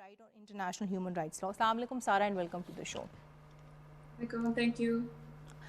right on international human rights law. Assalamu alaikum Sara and welcome to the show. Thank you.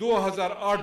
2008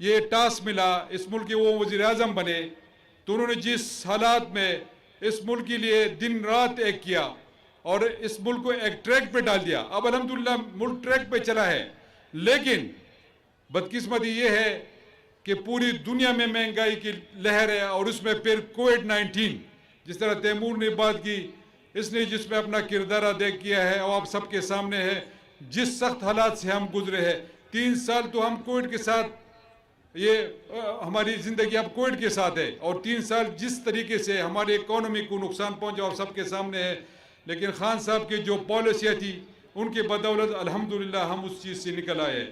یہ task ملا اس ملک کے وہ وزیر اعظم بنے تو انہوں نے جس حالات میں اس ملک کے لیے دن رات ایک کیا اور اس ملک کو ایک ٹریک پہ ڈال دیا. اب الحمدللہ ملک ٹریک پہ چلا ہے, لیکن بدقسمتی یہ ہے کہ پوری دنیا میں مہنگائی کی لہر ہے اور اس میں پھر کووڈ-19 جس طرح تیمور نے بات کی, اس نے جس میں اپنا کردار ادا کیا ہے اور آپ سب کے سامنے ہے جس سخت حالات سے ہم گزرے ہیں. 3 سال تو ہم کووڈ کے ساتھ, یہ ہماری زندگی اب کووڈ کے ساتھ ہے, اور 3 سال جس طریقے سے ہماری اکانومی کو نقصان پہنچا آپ سب کے سامنے ہے. لیکن خان صاحب کی جو پالیسیاں تھی ان کے بدولت الحمدللہ ہم اس چیز سے نکل آئے.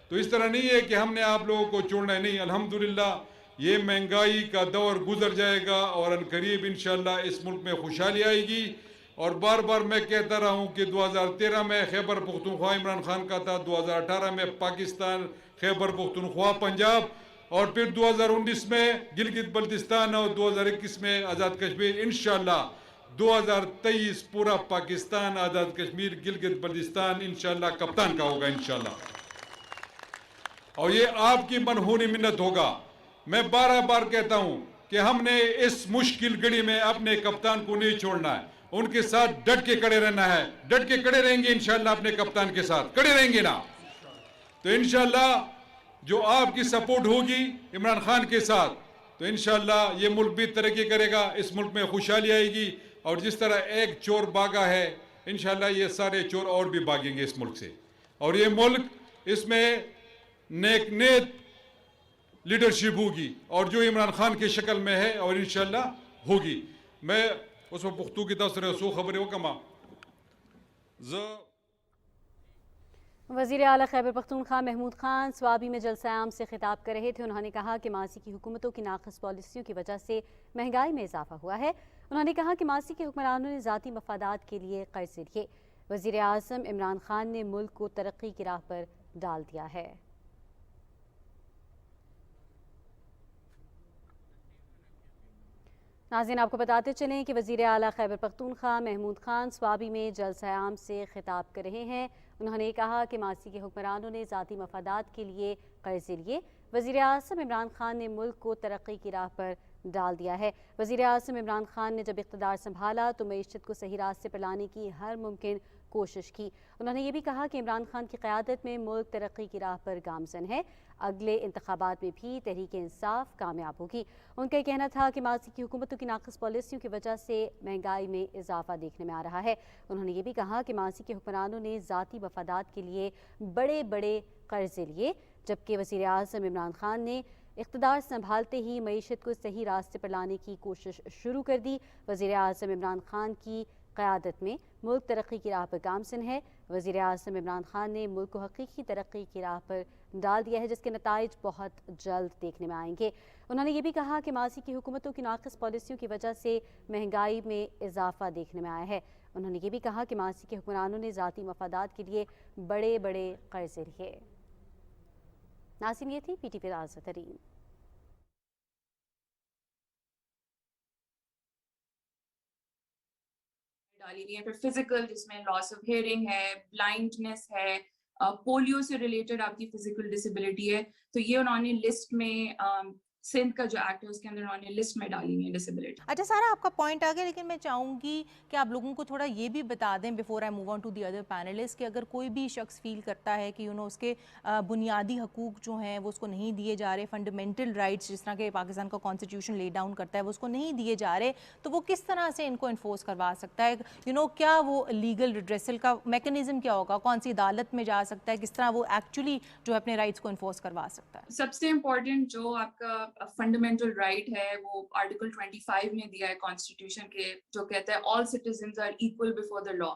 تو اس طرح نہیں ہے کہ ہم نے آپ لوگوں کو چھوڑنا ہے, نہیں, الحمدللہ یہ مہنگائی کا دور گزر جائے گا اور عنقریب انشاءاللہ اس ملک میں خوشحالی آئے گی. اور بار بار میں کہتا رہا ہوں کہ 2013 میں خیبر پختونخوا عمران خان کا تھا, 2018 میں پاکستان خیبر پختونخوا پنجاب, اور پھر 2019 میں گلگت بلتستان اور 2021 میں آزاد کشمیر. انشاءاللہ 2023 پورا پاکستان آزاد کشمیر گلگت بلتستان انشاءاللہ کپتان کا ہوگا انشاءاللہ, اور یہ آپ کی منہونی منت ہوگا. میں بار کہتا ہوں کہ ہم نے اس مشکل گھڑی میں اپنے کپتان کو نہیں چھوڑنا ہے, ان کے ساتھ ڈٹ کے کڑے رہنا ہے. ڈٹ کے کڑے رہیں گے انشاءاللہ, اپنے کپتان کے ساتھ کڑے رہیں گے نا, تو انشاءاللہ جو آپ کی سپورٹ ہوگی عمران خان کے ساتھ تو انشاءاللہ یہ ملک بھی ترقی کرے گا, اس ملک میں خوشحالی آئے گی. اور جس طرح ایک چور بھاگا ہے انشاءاللہ یہ سارے چور اور بھی بھاگیں گے اس ملک سے, اور یہ ملک اس میں نیک لیڈرشپ ہوگی اور جو عمران خان کی شکل میں ہے اور انشاءاللہ ہوگی. میں اس میں پختو کی طرف سے سو خبریں ہو کما وزیر اعلیٰ خیبر پختونخوا محمود خان سوابی میں جلسہ عام سے خطاب کر رہے تھے. انہوں نے کہا کہ ماضی کی حکومتوں کی ناقص پالیسیوں کی وجہ سے مہنگائی میں اضافہ ہوا ہے. انہوں نے کہا کہ ماضی کے حکمرانوں نے ذاتی مفادات کے لیے قرض لیے. وزیر اعظم عمران خان نے ملک کو ترقی کی راہ پر ڈال دیا ہے. ناظرین آپ کو بتاتے چلیں کہ وزیر اعلیٰ خیبر پختونخوا محمود خان سوابی میں جلسہ عام سے خطاب کر رہے ہیں. انہوں نے کہا کہ ماضی کے حکمرانوں نے ذاتی مفادات کے لیے قرض لیے. وزیر اعظم عمران خان نے ملک کو ترقی کی راہ پر ڈال دیا ہے. وزیر اعظم عمران خان نے جب اقتدار سنبھالا تو معیشت کو صحیح راستے پر لانے کی ہر ممکن کوشش کی. انہوں نے یہ بھی کہا کہ عمران خان کی قیادت میں ملک ترقی کی راہ پر گامزن ہے. اگلے انتخابات میں بھی تحریک انصاف کامیاب ہوگی. ان کا کہنا تھا کہ ماضی کی حکومتوں کی ناقص پالیسیوں کی وجہ سے مہنگائی میں اضافہ دیکھنے میں آ رہا ہے. انہوں نے یہ بھی کہا کہ ماضی کے حکمرانوں نے ذاتی مفادات کے لیے بڑے قرض لیے، جبکہ وزیر اعظم عمران خان نے اقتدار سنبھالتے ہی معیشت کو صحیح راستے پر لانے کی کوشش شروع کر دی. وزیر اعظم عمران خان کی قیادت میں ملک ترقی کی راہ پر گامزن ہے. وزیر اعظم عمران خان نے ملک کو حقیقی ترقی کی راہ پر ڈال دیا ہے، جس کے نتائج بہت جلد دیکھنے میں آئیں گے. انہوں نے یہ بھی کہا کہ ماضی کی حکومتوں کی ناقص پالیسیوں کی وجہ سے مہنگائی میں اضافہ دیکھنے میں آیا ہے. انہوں نے یہ بھی کہا کہ ماضی کے حکمرانوں نے ذاتی مفادات کے لیے بڑے قرض لیے. ناظرین یہ تھی پی ٹی پی تازہ ترین. ڈالی ہوئی ہے پھر فزیکل جس میں لاس آف ہیئرنگ ہے، بلائنڈنس ہے، پولیو سے ریلیٹڈ آپ کی فزیکل ڈسیبلٹی ہے، تو یہ انہوں نے لسٹ میں سندھ کا جو ایکٹ ہے اس کے اندر انہوں نے لسٹ میں ڈالی ہوئی ہے ڈسیبلٹی. اچھا سارا آپ کا پوائنٹ آ گیا، لیکن میں چاہوں گی کہ آپ لوگوں کو تھوڑا یہ بھی بتا دیں before I move on to the other panelist کہ اگر کوئی بھی شخص فیل کرتا ہے کہ اس کے بنیادی حقوق جو ہیں وہ اس کو نہیں دیے جا رہے، فنڈامنٹل رائٹس جس طرح کہ پاکستان کا کانسٹیٹیوشن لے ڈاؤن کرتا ہے وہ اس کو نہیں دیے جا رہے، تو وہ کس طرح سے ان کو انفورس کروا سکتا ہے؟ کیا وہ لیگل ریڈریسل کا میکنزم کیا ہوگا؟ کون سی عدالت میں جا سکتا ہے؟ کس طرح وہ ایکچولی جو اپنے رائٹس کو انفورس کروا سکتا ہے؟ سب سے امپورٹنٹ جو آپ کا فنڈامنٹل رائٹ ہے وہ آرٹیکل 25 میں دیا ہے کانسٹیٹیوشن کے، جو کہتا ہے all citizens are equal before the law.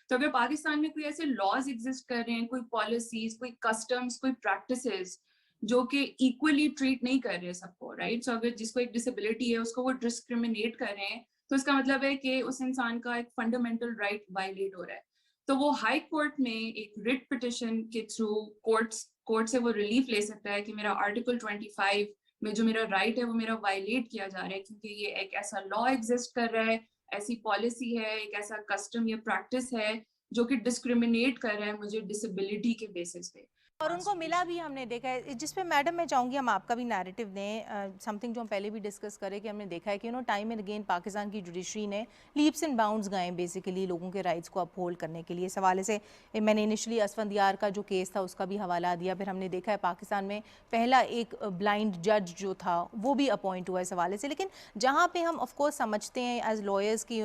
تو اگر پاکستان میں کوئی ایسے لاز ایگزسٹ کر رہے ہیں، کوئی پالیسیز، کوئی کسٹمز، کوئی پریکٹسز جو کہ ایکولی ٹریٹ نہیں کر رہے سب کو، رائٹ، سو اگر جس کو ایک ڈسیبلٹی ہے اس کو وہ ڈسکریمنیٹ کر رہے ہیں تو اس کا مطلب ہے کہ اس انسان کا ایک فنڈامنٹل رائٹ وائلیٹ ہو رہا ہے. تو وہ ہائی کورٹ میں ایک ریٹ پٹیشن کے تھرو کورٹ سے وہ ریلیف لے سکتا ہے کہ میرا آرٹیکل 25 میں جو میرا رائٹ ہے وہ میرا وائلیٹ کیا جا رہا ہے، کیونکہ یہ ایک ایسا لا ایگزسٹ کر رہا ہے، ایسی پالیسی ہے، ایک ایسا کسٹم یا پریکٹس ہے جو کہ ڈسکریمنیٹ کر رہا ہے مجھے ڈسیبلٹی کے بیسس پہ. اور ان کو ملا بھی ہم نے دیکھا ہے، جس پہ میڈم میں چاہوں گی ہم آپ کا بھی نیریٹو دیں، سم تھنگ جو ہم پہلے بھی ڈسکس کرے کہ ہم نے دیکھا ہے کہ ٹائم اینڈ اگین پاکستان کی جوڈیشری نے لیپس اینڈ باؤنڈز گائے بیسیکلی لوگوں کے رائٹس کو اپہولڈ کرنے کے لیے. اس حوالے سے میں نے انیشلی اسفندیار کا جو کیس تھا اس کا بھی حوالہ دیا، پھر ہم نے دیکھا ہے پاکستان میں پہلا ایک بلائنڈ جج جو تھا وہ بھی اپوائنٹ ہوا اس حوالے سے. لیکن جہاں پہ ہم آف کورس سمجھتے ہیں ایز لائرس کہ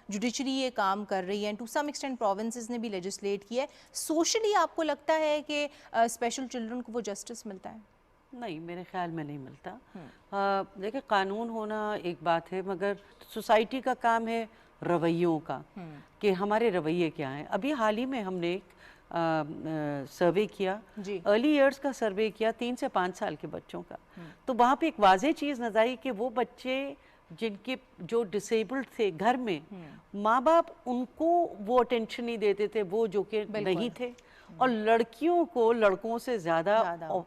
جوڈیشری یہ کام کر رہی ہے، ٹو سم ایکسٹینٹ پروونسز نے بھی لیجسلیٹ کیا ہے، سوشلی آپ کو لگتا ہے کہ اسپیشل چلڈرن کو وہ جسٹس ملتا ہے؟ نہیں، میرے خیال میں نہیں ملتا. دیکھیں، قانون ہونا ایک بات ہے، مگر سوسائٹی کا کام ہے رویوں کا، کہ ہمارے رویے کیا ہیں. ابھی حال ہی میں ہم نے ایک سروے کیا، ارلی ایئرس کا سروے کیا 3 سے 5 سال کے بچوں کا. تو وہاں پہ ایک واضح چیز نظر آئی کہ وہ بچے جن کے جو ڈسیبلڈ تھے گھر میں، ماں باپ ان کو وہ اٹینشن نہیں دیتے تھے وہ جو کہ نہیں تھے، اور لڑکیوں کو لڑکوں سے زیادہ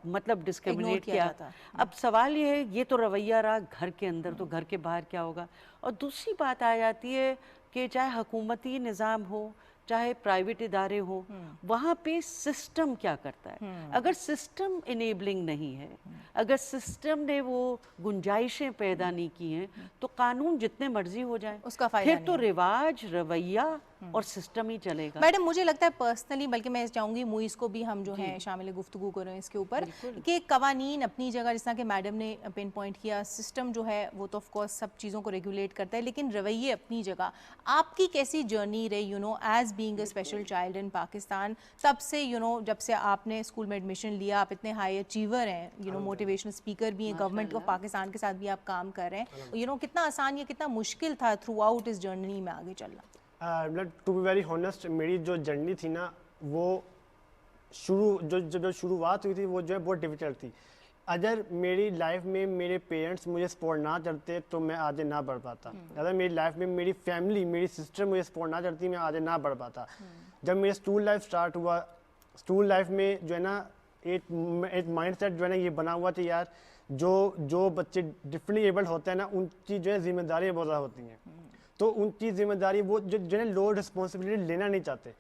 مطلب ڈسکریمنیٹ کیا. اب سوال یہ ہے، یہ تو رویہ رہا گھر کے اندر، تو گھر کے باہر کیا ہوگا؟ اور دوسری بات آ جاتی ہے کہ چاہے حکومتی نظام ہو چاہے پرائیویٹ ادارے ہوں، وہاں پہ سسٹم کیا کرتا ہے. اگر سسٹم انیبلنگ نہیں ہے، اگر سسٹم نے وہ گنجائشیں پیدا نہیں کی ہیں، تو قانون جتنے مرضی ہو جائیں اس کا فائدہ پھر تو رواج رویہ اور سسٹم ہی چلے گا. میڈم مجھے لگتا ہے پرسنلی، بلکہ میں چاہوں گی موئیز کو بھی ہم جو ہیں شامل گفتگو کریں اس کے اوپر، کہ قوانین اپنی جگہ جس طرح کہ میڈم نے پن پوائنٹ کیا، سسٹم جو ہے وہ تو آف کورس سب چیزوں کو ریگولیٹ کرتا ہے، لیکن رویے اپنی جگہ. آپ کی کیسی جرنی رہی as being a special child in Pakistan, تب سے جب سے آپ نے اسکول میں ایڈمیشن لیا، آپ اتنے ہائی اچیور ہیں، موٹیویشنل اسپیکر بھی ہیں، گورنمنٹ آف پاکستان کے ساتھ بھی آپ کام کر رہے ہیں، کتنا آسان یا کتنا مشکل تھا تھرو آؤٹ اس جرنی میں آگے چلنا؟ ٹو بی ویری ہانیسٹ، میری جو جرنی تھی نا، وہ جو شروعات ہوئی تھی وہ جو ہے بہت ڈیفیکلٹ تھی. اگر میری لائف میں میرے پیرنٹس مجھے سپورٹ نہ کرتے تو میں آگے نہ بڑھ پاتا. اگر میری لائف میں میری فیملی، میری سسٹر مجھے سپورٹ نہ کرتی، میں آگے نہ بڑھ پاتا. جب میرا اسکول لائف اسٹارٹ ہوا، اسکول لائف میں جو ہے نا ایک مائنڈ سیٹ جو ہے نا یہ بنا ہوا تھا، یار جو بچے ڈفرینٹلی ایبلڈ ہوتے ہیں نا، ان کی جو ہے ذمہ داریاں بہت زیادہ ہوتی ہیں، تو ان کی ذمہ داری وہ جو ہے لو رسپانسبلٹی لینا نہیں چاہتے.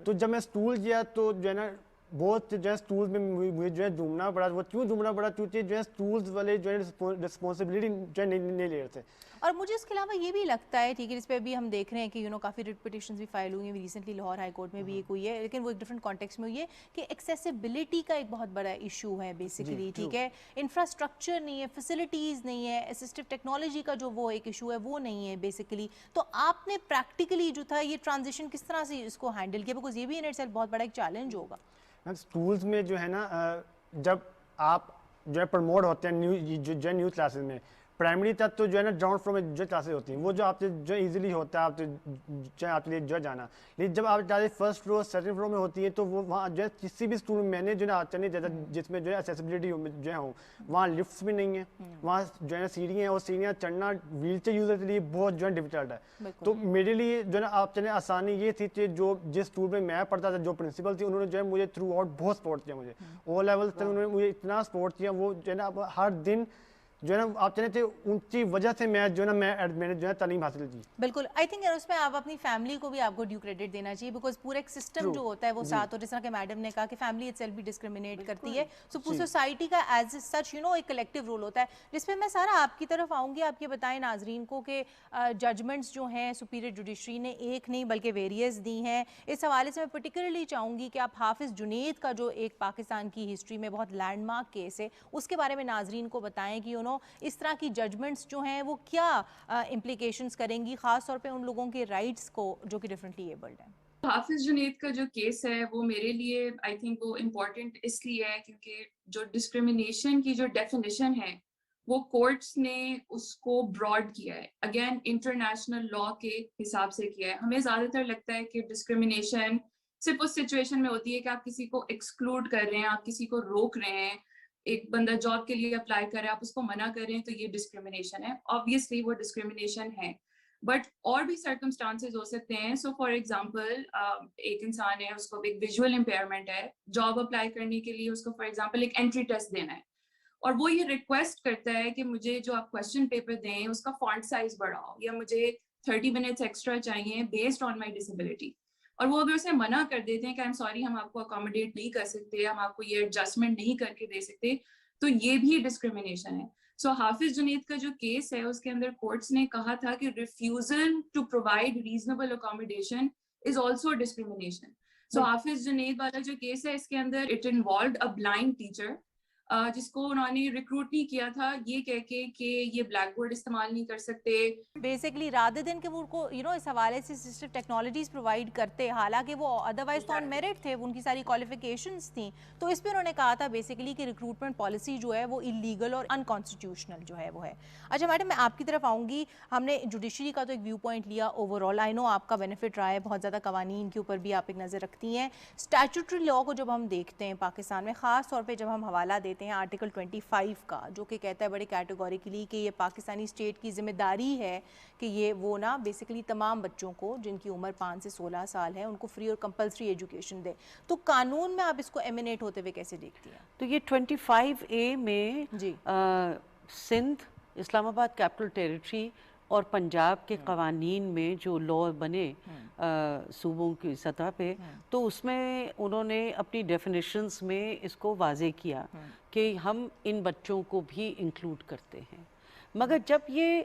تو جب میں اسکول گیا تو جو ہے نا بہت جو ہے اسکول میں مجھے جو ہے ڈھونڈنا پڑا. وہ کیوں ڈھونڈنا پڑا؟ کیونکہ جو ہے اسکولس والے جو ہے رسپانسبلٹی جو ہے نہیں لے رہے تھے. اور مجھے اس کے علاوہ یہ بھی لگتا ہے، ٹھیک ہے، اس پہ بھی ہم دیکھ رہے ہیں کہ کافی ریٹ پٹیشنز بھی فائل ہوئی ہیں، ریسنٹلی لاہور ہائی کورٹ میں بھی ایک ہوئی ہے، لیکن وہ ایک ڈفرینٹ کانٹیکس میں ہوئی ہے کہ ایکسیسیبلٹی کا ایک بہت بڑا ایشو ہے بیسیکلی. ٹھیک ہے، انفراسٹرکچر نہیں ہے، فیسلٹیز نہیں ہے، اسسٹو ٹیکنالوجی کا جو وہ ایک ایشو ہے وہ نہیں ہے بیسیکلی. تو آپ نے پریکٹیکلی جو تھا یہ ٹرانزیشن کس طرح سے اس کو ہینڈل کیا؟ بیکاز یہ بھی ان اٹ سیلف بہت بڑا ایک چیلنج ہوگا. اسکولس میں جو ہے نا، جب آپ جو ہے پروموٹ ہوتے ہیں جو ہے نیو کلاسز میں، پرائمری تک تو جو ہے نا گراؤنڈ فلور میں جو کلاسز ہوتی ہیں وہ جو آپ سے جو ایزیلی ہوتا ہے آپ جو ہے آپ کے لیے جو جانا. لیکن جب آپ جاتے فرسٹ فلور سیکنڈ فلور میں ہوتی ہے تو وہ وہاں جو ہے کسی بھی اسکول میں نے جو ہے آج نہیں دیتا جس میں جو ہے اسیسیبلٹی جو ہے وہاں لفٹس بھی نہیں ہیں، وہاں جو ہے نا سیڑھیاں ہیں، اور سیڑھیاں چڑھنا ویل چیئر یوزر کے لیے بہت جو ہے ڈیفیکلٹ ہے. تو میرے لیے جو ہے نا آپ چلیں آسانی یہ تھی کہ جو جس اسکول میں میں پڑھتا تھا جو پرنسپل تھی انہوں نے جو ہے مجھے تھرو آؤٹ بہت سپورٹ کیا. مجھے او لیول تک انہوں نے مجھے اتنا سپورٹ کیا. وہ جو ہے نا ہر دن جو ہے نا آپ چاہتے تھے ان کی وجہ سے میں جو ہے نا میں جو ہے تعلیم حاصل کی. بالکل، آئی تھنک اس میں آپ اپنی فیملی کو بھی آپ کو ڈیو کریڈٹ دینا چاہیے، بیکاز پورا ایک سسٹم جو ہوتا ہے وہ ساتھ، اور جس طرح کہ میڈم نے کہا کہ فیملی اٹ سیلف بھی ڈسکریمنیٹ کرتی ہے، سو پوری سوسائٹی کا ایز سچ ایک کلیکٹیو رول ہوتا ہے. جس پہ میں سارا آپ کی طرف آؤں گی. آپ یہ بتائیں ناظرین کو کہ ججمنٹس جو ہیں سپیریئر جوڈیشری نے ایک نہیں بلکہ ویریس دی ہیں. اس حوالے سے میں پرٹیکولرلی چاہوں گی کہ آپ حافظ جنید کا جو ایک پاکستان کی ہسٹری میں بہت لینڈ مارک کیس ہے اس کے بارے میں ناظرین کو بتائیں کہ اس طرح کی ججمنٹس جو ہیں وہ کیا امپلیکیشنز کریں گی، خاص طور پہ ان لوگوں کے رائٹس کو جو کہ ڈفرینٹلی ایبلڈ ہیں. حافظ جنید کا جو کیس ہے وہ میرے لیے آئی تھنک وہ امپورٹنٹ اس لیے ہے کیونکہ جو ڈسکریمنیشن کی جو ڈیفینیشن ہے وہ کورٹس نے اس کو براڈ کیا ہے، اگین انٹرنیشنل لا کے حساب سے کیا ہے. ہمیں زیادہ تر لگتا ہے کہ ڈسکریمنیشن صرف اس سچویشن میں ہوتی ہے کہ آپ کسی کو ایکسکلوڈ کر رہے ہیں، آپ کسی کو روک رہے ہیں. ایک بندہ جاب کے لیے اپلائی کر رہا ہے، آپ اس کو منع کر رہے ہیں تو یہ ڈسکریمنیشن ہے. آبویسلی وہ ڈسکریمنیشن ہے، بٹ اور بھی سرکمسٹانسز ہو سکتے ہیں. سو فار ایگزامپل ایک انسان ہے، اس کو ایک ویژول امپیئرمنٹ ہے، جاب اپلائی کرنے کے لیے اس کو فار ایگزامپل ایک انٹری ٹیسٹ دینا ہے، اور وہ یہ ریکویسٹ کرتا ہے کہ مجھے جو آپ کوشچن پیپر دیں اس کا فونٹ سائز بڑھاؤ، یا مجھے 30 منٹس ایکسٹرا چاہیے بیسڈ آن مائی ڈسیبلٹی. اور وہ اگر اسے منع کر دیتے ہیں کہ سوری ہم آپ کو اکوموڈیٹ نہیں کر سکتے, ہم آپ کو یہ ایڈجسٹمنٹ نہیں کر کے دے سکتے, تو یہ بھی ڈسکریمنیشن ہے. سو حافظ جنید کا جو کیس ہے اس کے اندر کورٹس نے کہا تھا کہ refusal to provide reasonable accommodation is also discrimination. So Hafiz Junaid والا جو کیس ہے اس کے اندر it involved a blind teacher جس کو انہوں نے ریکروٹ نہیں کیا تھا یہ کہہ کے کہ یہ بلیک بورڈ استعمال نہیں کر سکتے. بیسکلی رادر دین کہ وہ ان کو اس حوالے سے اسسٹو ٹیکنالوجیز پرووائڈ کرتے, حالانکہ وہ ادروائز تو آن میرٹ تھے, ان کی ساری کوالیفیکیشنز تھیں, تو اس پہ انہوں نے کہا تھا بیسکلی کہ ریکروٹمنٹ پالیسی جو ہے وہ انلیگل اور انکانسٹیٹیوشنل جو ہے وہ ہے. اچھا میڈم میں آپ کی طرف آؤں گی, ہم نے جوڈیشری کا تو ایک ویو پوائنٹ لیا اوور آل, آئی نو آپ کا بینیفٹ رہا ہے, بہت زیادہ قوانین کے اوپر بھی آپ ایک نظر رکھتی ہیں. اسٹیچوٹری لاء کو جب ہم دیکھتے ہیں پاکستان میں, خاص طور پہ جب ہم حوالہ دیتے ہیں آرٹیکل 25 کا, جو کہ کہتا ہے بڑے کیٹیگوریکلی کہ یہ پاکستانی اسٹیٹ کی ذمہ داری ہے کہ یہ وہ نا بیسیکلی تمام بچوں کو جن کی عمر 5 سے 16 سال ہے ان کو فری اور کمپلسری ایجوکیشن دے. تو قانون میں آپ اس کو ایمینیٹ ہوتے ہوئے کیسے دیکھتی ہیں؟ تو یہ 25A میں جی سندھ, اسلام آباد کیپٹل ٹیریٹری اور پنجاب کے قوانین میں جو لاء بنے صوبوں کی سطح پہ, تو اس میں انہوں نے اپنی ڈیفینیشنز میں اس کو واضح کیا کہ ہم ان بچوں کو بھی انکلوڈ کرتے ہیں. مگر جب یہ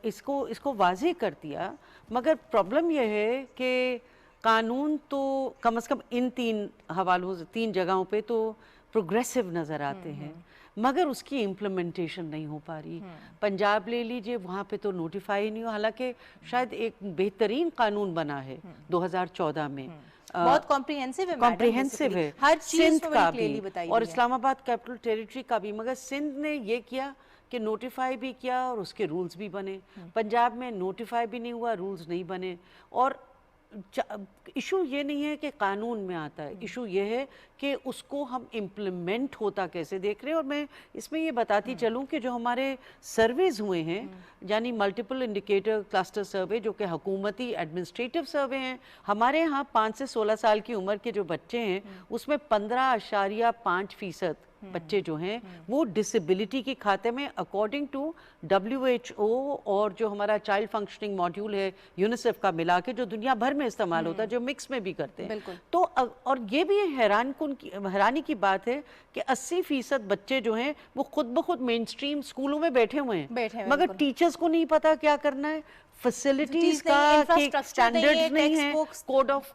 اس کو واضح کر دیا, مگر پرابلم یہ ہے کہ قانون تو کم از کم ان 3 حوالوں 3 جگہوں پہ تو پروگریسو نظر آتے ہیں, مگر اس کی امپلیمنٹیشن نہیں ہو پا رہی. پنجاب لے لیجئے, وہاں پہ تو نوٹیفائی نہیں ہو, حالانکہ شاید ایک بہترین قانون بنا ہے 2014 میں, بہت کمپریہنسو ہے, ہر چیز سندھ کا بھی بتائی اور اسلام آباد کیپٹل ٹیریٹری کا بھی. مگر سندھ نے یہ کیا کہ نوٹیفائی بھی کیا اور اس کے رولز بھی بنے. پنجاب میں نوٹیفائی بھی نہیں ہوا, رولز نہیں بنے. اور ایشو یہ نہیں ہے کہ قانون میں آتا ہے, ایشو یہ ہے کہ اس کو ہم امپلیمنٹ ہوتا کیسے دیکھ رہے ہیں. اور میں اس میں یہ بتاتی چلوں کہ جو ہمارے سرویز ہوئے ہیں, یعنی ملٹیپل انڈیکیٹر کلسٹر سروے جو کہ حکومتی ایڈمنسٹریٹو سروے ہیں, ہمارے ہاں 5 سے 16 سال کی عمر کے جو بچے ہیں اس میں 15.5% بچے جو ہیں وہ ڈسیبلٹی کی کھاتے میں اکارڈنگ ٹو WHO اور جو ہمارا چائلڈ فنکشننگ ماڈیول ہے یونیسیف کا ملا کے, جو دنیا بھر میں استعمال ہوتا ہے, جو مکس میں بھی کرتے ہیں. تو اور یہ بھی حیرانی کی بات ہے کہ 80% بچے جو ہیں وہ خود بخود مین سٹریم اسکولوں میں بیٹھے ہوئے ہیں, مگر ٹیچرز کو نہیں پتا کیا کرنا ہے, فیسلٹیز کا سٹینڈرڈز نہیں ہیں, کوڈ آف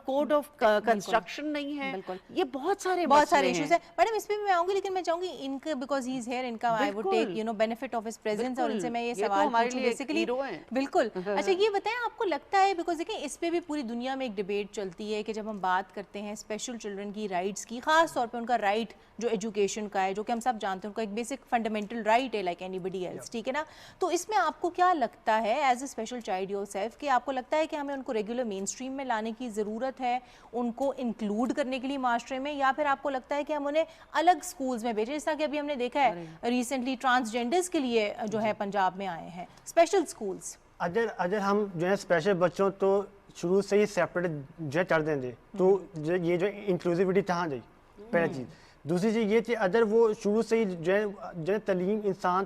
کنسٹرکشن نہیں ہے. یہ بہت سارے ایشوز ہیں. میڈم اس پہ میں آؤں گی, لیکن میں چاہوں گی ان کا بیکاز ہی از ہیئر, ان کا I would take benefit of his presence, اور ان سے میں یہ سوال پوچھوں بیسیکلی. بالکل. اچھا یہ بتائیں آپ کو لگتا ہے, بیکاز دیکھیں اس پہ بھی پوری دنیا میں ایک ڈیبیٹ چلتی ہے کہ جب ہم بات کرتے ہیں اسپیشل چلڈرن کی رائٹس کی, خاص طور پہ ان کا رائٹ جو ایجوکیشن کا ہے, جو کہ ہم سب جانتے ہیں ان کا ایک بیسک فنڈامنٹل رائٹ ہے لائک اینی بڈی ایلس, ٹھیک ہے نا. تو اس میں آپ کو کیا لگتا ہے as a special child your self, کہ آپ کو لگتا ہے کہ ہمیں ان کو ریگولر مین اسٹریم میں لانے کی ضرورت ہے, ان کو انکلوڈ کرنے کے لیے معاشرے میں, یا پھر آپ کو لگتا ہے کہ ہم انہیں الگ سکولز میں بھیجیں, جس طرح کہ ابھی ہم نے دیکھا ہے ریسنٹلی ٹرانسجینڈرز کے لیے جو ہے پنجاب میں آئے ہیں اسپیشل سکولز. اگر ہم جو ہے اسپیشل بچوں تو شروع سے ہی سیپریٹ جو ہے کر دیں گے تو یہ جو انکلوزیوٹی کہاں جائے, پہلی چیز. دوسری چیز یہ تھی اگر وہ شروع سے ہی جو ہے تعلیم انسان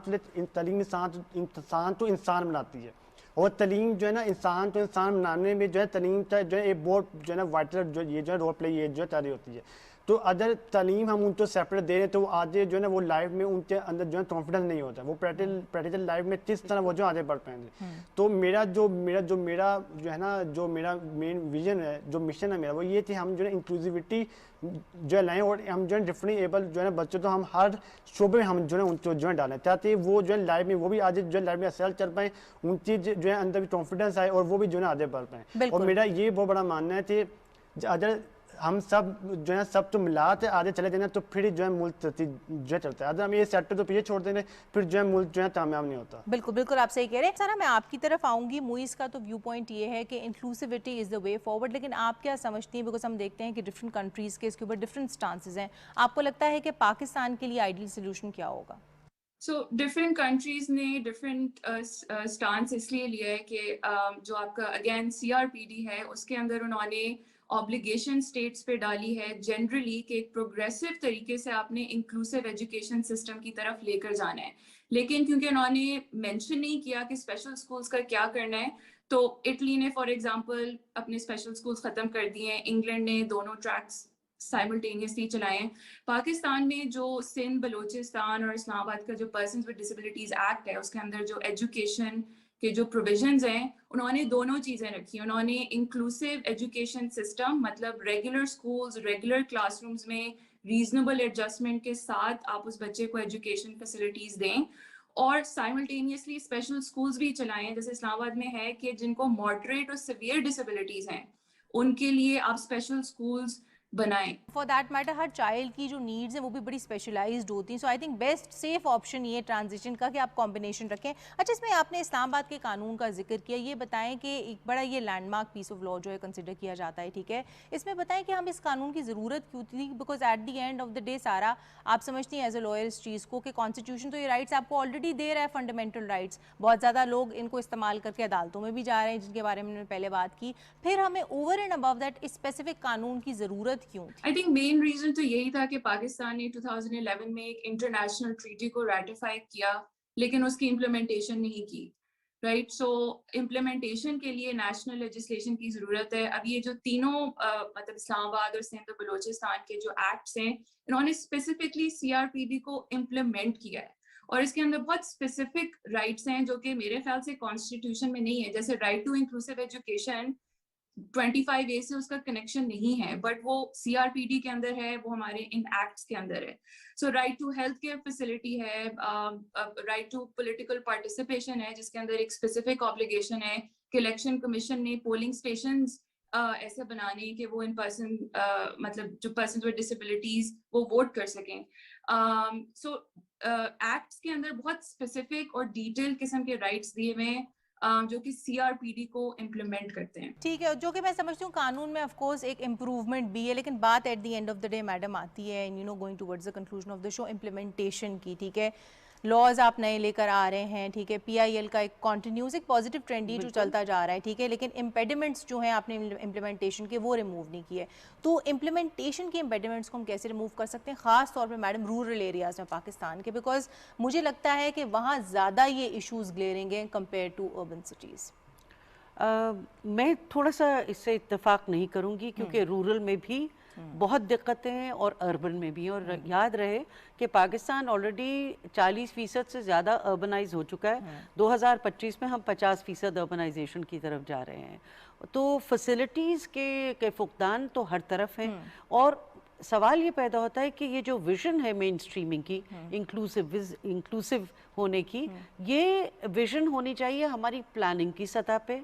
تو انسان بناتی ہے, اور تعلیم جو ہے نا انسان تو انسان بنانے میں جو ہے تعلیم جو ہے ایک بہت جو ہے نا وائٹل جو یہ جو ہے رول پلے یہ جو ہے تاری ہوتی ہے. تو اگر تعلیم ہم ان کو سیپریٹ دے رہے ہیں تو وہ آگے جو ہے نا وہ لائف میں ان کے اندر جو ہے کانفیڈنس نہیں ہوتا, وہ پریکٹیکل لائف میں کس طرح وہ جو آگے بڑھ پائیں گے. تو میرا جو ہے نا جو میرا مین ویژن ہے, جو مشن ہے میرا, وہ یہ تھی ہم جو ہے انکلوزیوٹی جو ہے لائیں, اور ہم جو ہے ڈفرینٹ ایبل جو ہے نا بچوں تو ہم ہر شعبے میں ہم جو ہے ان کو جو ہے ڈالیں, چاہتے وہ جو ہے لائف میں وہ بھی آگے جو ہے لائف میں اصل چل پائیں, ان کی جو ہے اندر بھی کانفیڈنس آئے اور وہ بھی جو ہے آگے بڑھ پائیں. اور میرا یہ بہت بڑا ماننا ہے کہ اگر ہم سب جو ہے سب تو ملا کے آگے چلے جائیں تو پھر جو ہے ملک جو ہے چلتا ہے. اگر ہم یہ سیکٹر تو پیچھے چھوڑ دیں گے پھر جو ہے ملک جو ہے کامیاب نہیں ہوتا. بالکل بالکل آپ صحیح کہہ رہے ہیں. سارا میں آپ کی طرف آؤں گی, موئز کا تو ویو پوائنٹ یہ ہے کہ انکلوسیوٹی از دا وے فارورڈ, لیکن آپ کیا سمجھتی ہیں, بیکاز ہم دیکھتے ہیں کہ ڈفرینٹ کنٹریز کے اس کے اوپر ڈفرینٹ سٹانسز ہیں, آپ کو لگتا ہے کہ پاکستان کے لیے آئیڈیل سولوشن کیا ہوگا؟ سو ڈفرینٹ کنٹریز نے ڈفرینٹ اسٹانس اس لیے لیا ہے کہ جو آپ کا اگین CRPD ہے اس کے اندر انہوں نے obligation states پہ ڈالی ہے جنرلی کہ ایک پروگریسو طریقے سے آپ نے انکلوسیو ایجوکیشن سسٹم کی طرف لے کر جانا ہے. لیکن کیونکہ انہوں نے مینشن نہیں کیا کہ اسپیشل اسکولس کا کیا کرنا ہے, تو اٹلی نے فار ایگزامپل اپنے اسپیشل اسکولس ختم کر دیے ہیں, انگلینڈ نے دونوں ٹریکس سائملٹینیسلی چلائے ہیں. پاکستان میں جو سندھ, بلوچستان اور اسلام آباد کا جو پرسنز ود ڈسیبلٹیز ایکٹ ہے, اس کے اندر جو ایجوکیشن کے جو پروویژنز ہیں, انہوں نے دونوں چیزیں رکھی. انہوں نے انکلوسیو ایجوکیشن سسٹم, مطلب regular schools, regular class rooms میں ریزنیبل ایڈجسٹمنٹ کے ساتھ آپ اس بچے کو ایجوکیشن فیسلٹیز دیں, اور سائملٹینیسلی اسپیشل اسکولز بھی چلائیں. جیسے اسلام آباد میں ہے کہ جن کو ماڈریٹ اور سیویئر ڈسیبلٹیز ہیں ان کے لیے آپ اسپیشل اسکولز بنائیں. For that matter Hare child کی جو نیڈز ہیں وہ بھی بڑی اسپیشلائزڈ ہوتی ہیں. So I think best safe option یہ ٹرانزیشن کا کہ آپ کمبینیشن رکھیں. اچھا, اس میں آپ نے اسلام آباد کے قانون کا ذکر کیا, یہ بتائیں کہ ایک بڑا یہ landmark piece of law جو ہے کنسیڈر کیا جاتا ہے, ٹھیک ہے, اس میں بتائیں کہ ہم اس قانون کی ضرورت کیوں تھی؟ Because at the end of the day سارا آپ سمجھتی ہیں ایز اے لائر اس چیز کو کہ کانسٹیٹیوشن تو یہ رائٹس آپ کو آلریڈی دے رہا ہے, فنڈامنٹل رائٹس. بہت زیادہ لوگ ان کو استعمال کر کے عدالتوں میں بھی جا رہے ہیں, جن کے بارے میں نے پہلے بات کی. پھر ہمیں over and above that specific قانون کی ضرورت کیوں تھی؟ I think مین ریزن تو یہی تھا کہ پاکستان نے 2011 میں ایک انٹرنیشنل ٹریٹی کو ریٹیفائی کیا, لیکن اس کی امپلیمنٹیشن نہیں کی. رائٹ, سو امپلیمنٹیشن کے لیے نیشنل لیجسلیشن کی ضرورت ہے. اب یہ جو تینوں مطلب اسلام آباد اور سندھ اور بلوچستان کے جو ایکٹس ہیں, انہوں نے اسپیسیفکلی CRPD کو امپلیمنٹ کیا ہے, اور اس کے اندر بہت اسپیسیفک رائٹس ہیں جو کہ میرے خیال سے کانسٹیٹیوشن میں نہیں ہے. جیسے right to inclusive education 25A سے اس کا کنیکشن نہیں ہے, بٹ وہ CRPD کے اندر ہے, وہ ہمارے ان ایکٹس کے اندر ہے. So right to health care facility ہے, رائٹ ٹو پولیٹیکل پارٹیسپیشن ہے, جس کے اندر ایک اسپیسیفک آبلیگیشن ہے کہ الیکشن کمیشن نے پولنگ اسٹیشنز ایسے بنانے کہ وہ ان پرسن مطلب جو پرسنز ود ڈسیبلٹیز وہ ووٹ کر سکیں. سو ایکٹس کے اندر بہت اسپیسیفک اور ڈیٹیل قسم کے رائٹس دیے ہوئے ہیں جو کہ CRPD کو امپلیمنٹ کرتے ہیں. ٹھیک ہے, جو کہ میں سمجھتی ہوں قانون میں آف کورس ایک امپروومنٹ بھی ہے, لیکن بات at the end of the day madam آتی ہے going towards the conclusion of the show implementation کی. ٹھیک ہے, لاز آپ نئے لے کر آ رہے ہیں, ٹھیک ہے, PIL کا ایک کنٹینیوس ایک پازیٹیو ٹرینڈ ہی جو چلتا جا رہا ہے, ٹھیک ہے, لیکن امپیڈیمنٹس جو ہیں آپ نے امپلیمنٹیشن کے وہ ریموو نہیں کیے. تو امپلیمنٹیشن کے امپیڈیمنٹس کو ہم کیسے ریموو کر سکتے ہیں, خاص طور پہ میڈم رورل ایریاز میں پاکستان کے, بیکاز مجھے لگتا ہے کہ وہاں زیادہ یہ ایشوز گلیئرنگ ہیں کمپیئر ٹو اربن سٹیز. میں تھوڑا سا اس سے اتفاق نہیں کروں گی, کیونکہ رورل میں بھی بہت دقتیں ہیں اور اربن میں بھی. اور یاد رہے کہ پاکستان آلریڈی 40% سے زیادہ اربنائز ہو چکا ہے. 2025 میں ہم 50% اربنائزیشن کی طرف جا رہے ہیں. تو فیسلٹیز کے فقدان تو ہر طرف ہیں, اور سوال یہ پیدا ہوتا ہے کہ یہ جو ویژن ہے مین اسٹریمنگ کی, انکلوسیو ہونے کی, یہ ویژن ہونی چاہیے ہماری پلاننگ کی سطح پہ,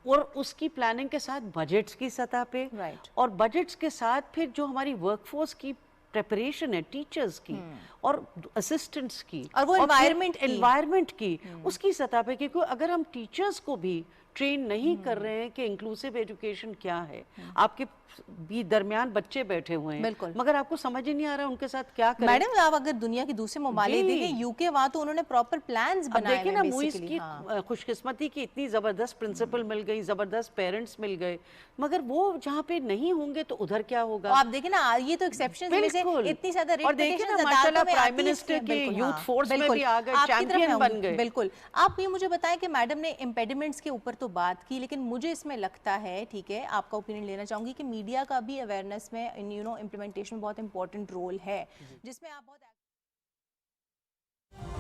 اور اس کی پلاننگ کے ساتھ بجٹس کی سطح پہ, اور بجٹس کے ساتھ پھر جو ہماری ورک فورس کی پریپریشن ہے, ٹیچرز کی اور اسسٹنٹس کی, اور وہ انوائرمنٹ کی, اس کی سطح پہ. کیونکہ اگر ہم ٹیچرز کو بھی ٹرین نہیں کر رہے ہیں کہ انکلوسیو ایجوکیشن کیا ہے, آپ کے بھی درمیان بچے بیٹھے ہوئے ہیں, مگر آپ کو سمجھ ہی نہیں آ رہا ان کے ساتھ کیا کریں. میڈم آپ اگر دنیا کے دوسرے ممالک دیکھیں, UK وہاں تو انہوں نے پراپر پلانز بنائے ہیں. دیکھیں نا, موئیز کی خوش قسمتی کی اتنی زبردست پرنسپل مل گئی, زبردست پیرنٹس مل گئے, مگر وہ جہاں پہ نہیں ہوں گے تو ادھر کیا ہوگا. آپ دیکھیں نا, یہ تو ایکسیپشنز میں سے اتنی زیادہ ریٹ, اور دیکھیں نا ماشاءاللہ پرائم منسٹر کے یوتھ فورس میں بھی آ گئے, چیمپئن بن گئے. بالکل. آپ یہ مجھے بتائیں کہ میڈم نے امپیڈیمنٹس کے اوپر تو بات کی, لیکن مجھے اس میں لگتا ہے, ٹھیک ہے, آپ کا اوپینین لینا چاہوں گی کہ میڈیا کا بھی اویئرنیس میں امپلیمنٹیشن بہت امپورٹنٹ رول ہے, جس میں آپ بہت